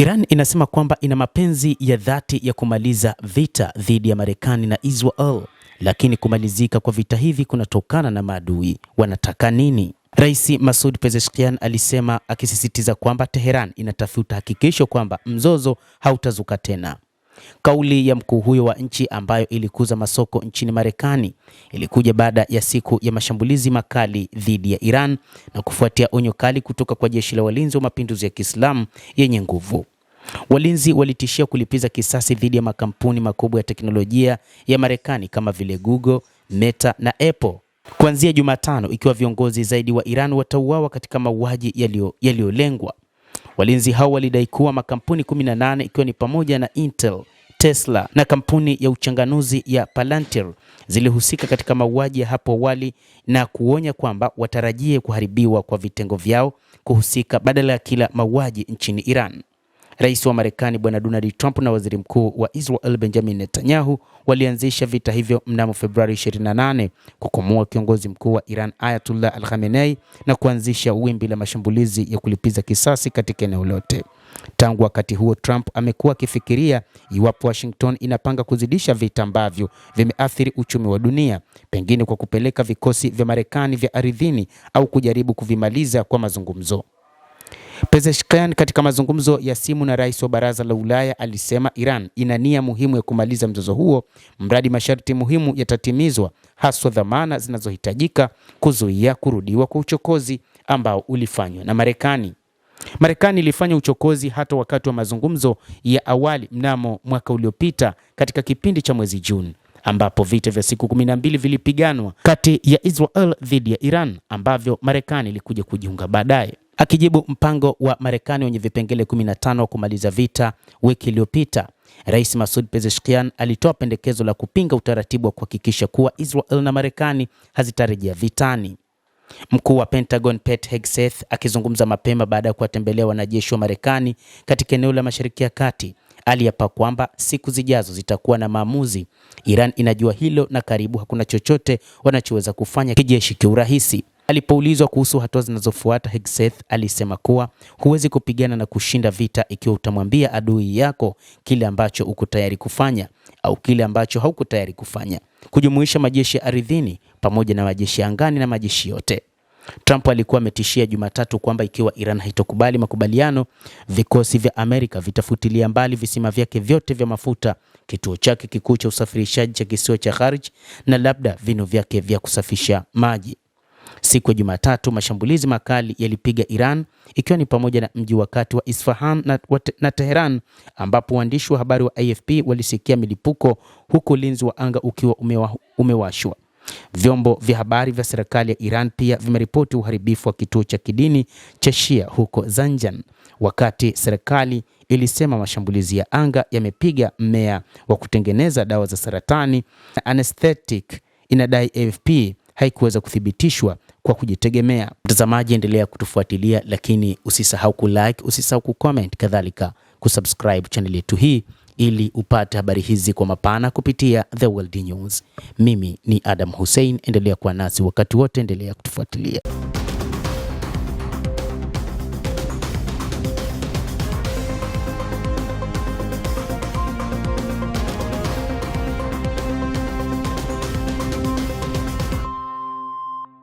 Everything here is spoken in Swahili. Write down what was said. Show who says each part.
Speaker 1: Iran inasema kwamba ina mapenzi ya dhati ya kumaliza vita dhidi ya Marekani na Israel, lakini kumalizika kwa vita hivi kunatokana na maadui wanataka nini. Rais Masoud Pezeshkian alisema, akisisitiza kwamba Tehran inatafuta hakikisho kwamba mzozo hautazuka tena. Kauli ya mkuu huyo wa nchi ambayo ilikuza masoko nchini Marekani ilikuja baada ya siku ya mashambulizi makali dhidi ya Iran na kufuatia onyo kali kutoka kwa jeshi la walinzi wa mapinduzi ya Kiislamu yenye nguvu. Walinzi walitishia kulipiza kisasi dhidi ya makampuni makubwa ya teknolojia ya Marekani kama vile Google, Meta na Apple kuanzia Jumatano, ikiwa viongozi zaidi wa Iran watauawa katika mauaji yaliyolengwa. Walinzi hao walidai kuwa makampuni 18 ikiwa ni pamoja na Intel, Tesla na kampuni ya uchanganuzi ya Palantir zilihusika katika mauaji ya hapo awali, na kuonya kwamba watarajie kuharibiwa kwa vitengo vyao kuhusika badala ya kila mauaji nchini Iran. Rais wa Marekani Bwana Donald Trump na Waziri Mkuu wa Israel Benjamin Netanyahu walianzisha vita hivyo mnamo Februari 28 kukomoa kiongozi mkuu wa Iran Ayatollah Al-Khamenei na kuanzisha wimbi la mashambulizi ya kulipiza kisasi katika eneo lote. Tangu wakati huo, Trump amekuwa akifikiria iwapo Washington inapanga kuzidisha vita ambavyo vimeathiri uchumi wa dunia, pengine kwa kupeleka vikosi vya Marekani vya ardhini au kujaribu kuvimaliza kwa mazungumzo. Pezeshkian katika mazungumzo ya simu na rais wa Baraza la Ulaya alisema Iran ina nia muhimu ya kumaliza mzozo huo mradi masharti muhimu yatatimizwa, haswa dhamana zinazohitajika kuzuia kurudiwa kwa uchokozi ambao ulifanywa na Marekani. Marekani ilifanya uchokozi hata wakati wa mazungumzo ya awali mnamo mwaka uliopita katika kipindi cha mwezi Juni, ambapo vita vya siku 12 vilipiganwa kati ya Israel dhidi ya Iran ambavyo Marekani ilikuja kujiunga baadaye. Akijibu mpango wa Marekani wenye vipengele 15 wa kumaliza vita wiki iliyopita, Rais Masoud Pezeshkian alitoa pendekezo la kupinga utaratibu wa kuhakikisha kuwa Israel na Marekani hazitarejea vitani. Mkuu wa Pentagon Pete Hegseth akizungumza mapema baada ya kuwatembelea wanajeshi wa Marekani katika eneo la Mashariki ya Kati aliapa kwamba siku zijazo zitakuwa na maamuzi. Iran inajua hilo na karibu hakuna chochote wanachoweza kufanya kijeshi kiurahisi. Alipoulizwa kuhusu hatua zinazofuata, Hegseth alisema kuwa huwezi kupigana na kushinda vita ikiwa utamwambia adui yako kile ambacho uko tayari kufanya au kile ambacho hauko tayari kufanya, kujumuisha majeshi ya ardhini pamoja na majeshi ya angani na majeshi yote. Trump alikuwa ametishia Jumatatu kwamba ikiwa Iran haitokubali makubaliano, vikosi vya Amerika vitafutilia mbali visima vyake vyote vya mafuta, kituo chake kikuu cha usafirishaji cha kisiwa cha Kharj na labda vinu vyake vya kusafisha maji. Siku ya Jumatatu, mashambulizi makali yalipiga Iran, ikiwa ni pamoja na mji wa kati wa Isfahan na Tehran, ambapo waandishi wa habari wa AFP walisikia milipuko huku ulinzi wa anga ukiwa umewashwa. Vyombo vya habari vya serikali ya Iran pia vimeripoti uharibifu wa kituo cha kidini cha Shia huko Zanjan, wakati serikali ilisema mashambulizi ya anga yamepiga mmea wa kutengeneza dawa za saratani na anesthetic. Inadai AFP haikuweza kuthibitishwa kwa kujitegemea. Mtazamaji, endelea kutufuatilia, lakini usisahau kulike, usisahau kucomment, kadhalika kusubscribe channel yetu hii ili upate habari hizi kwa mapana kupitia The World News. Mimi ni Adam Hussein, endelea kuwa nasi wakati wote, endelea kutufuatilia.